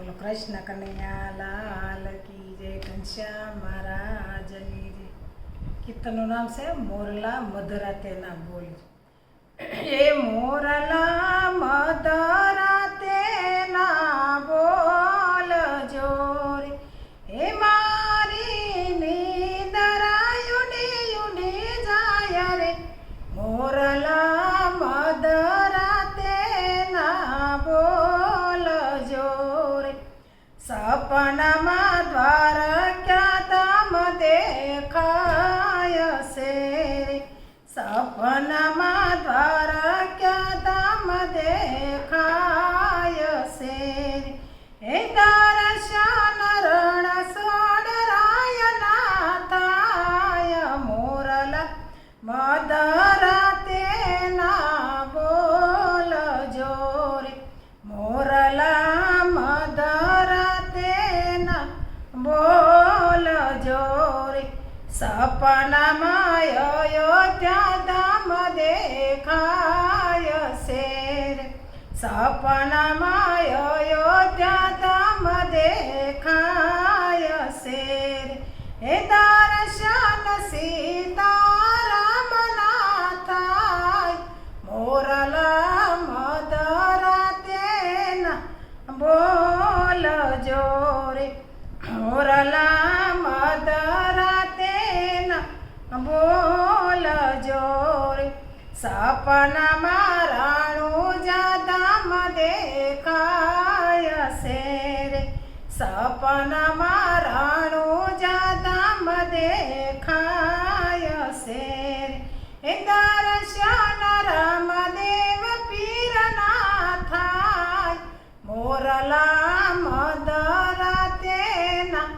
બોલો કૃષ્ણ કનૈયા લાલ કી જય, ઘનશ્યામ મહારાજની જય. કીર્તનનું નામ છે મોરલા મધરાતેના બોલ. એ મોરલા મધરાતેના બોલ જોરે, એ મારી નિંદરા યુડી યુડી જાય રે. મોરલા મધરાતેના બોલ જોરે, સપનામાં દ્વારકા તમ દેખાય છે રે. સપનામાં દ્વારકા તમ દેખાય છે રે. હે દર્શન રણ સોડરાયના થાય, મોરલા મધરાતેના બોલ જોરે. મોરલા મધરાતેના બોલ જોરે, સપનામાં અયોધ્યા ધામ દેખાય છે રે. સપનામાં અયોધ્યા ધામ દેખાય છે રે. હે દર્શન સીતારામના થાય, મોરલા મધરાતેના બોલ જોરે. મોરલા મધરાતેના બોલ જોરે, સપનામાં રાણુજા ધામ દેખાય છે રે. સપનામાં રાણુજા ધામ દેખાય છે રે. એ દર્શન રામદેવ પીરના થાય, મોરલા મધરાતેના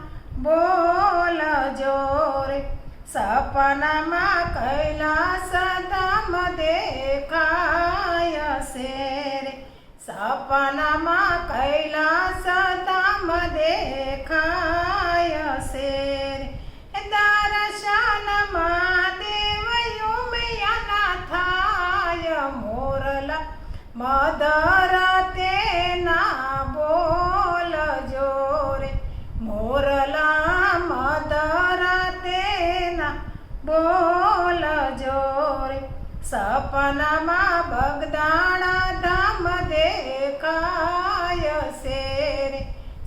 બોલ જોરે. સપનામાં કૈલાસ ધામ દેખાય છે રે. સપનામાં કૈલાસ ધામ દેખાય છે રે. દર્શન મહાદેવ યુમિયાના થાય, મોરલા મધરાતેના બોલ જોરે. મોરલા મધરાતેના બોલ જોરે, સપનામાં બગદાણા ધામ દેખાય છે રે.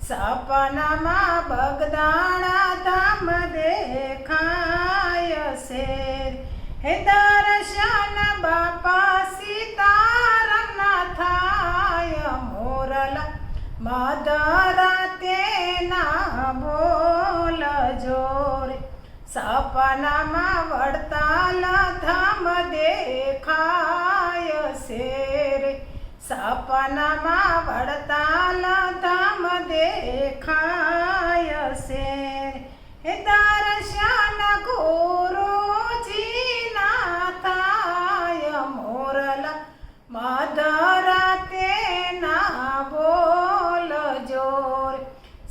સપનામાં બગદાણા ધામ દેખાય છે રે. હે દર્શન બાપા સીતારામના થાય, મોરલા મધરાતેના બોલ જોરે. સપનામાં વડતાલ ધામ દેખાય છે રે. સપનામાં વડતાલ ધામ દેખાય છે રે. હે દર્શન ગુરુજીના થાય, મોરલા મધરાતેના બોલ જોરે.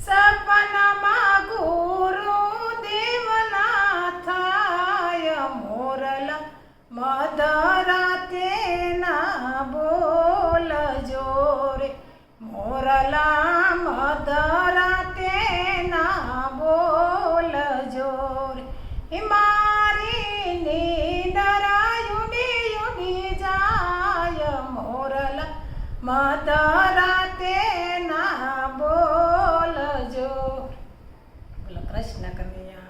સપનામાં ગુરુદેવના થાય, મોરલા મધરાતેના બોલ જોરે. મોરલા મધરાતેના બોલ જોરે, એ મારી નિંદરા યુડી યુડી જાય, મોરલા મધરાતેના બોલ જોરે. બોલો કૃષ્ણ કનૈયા.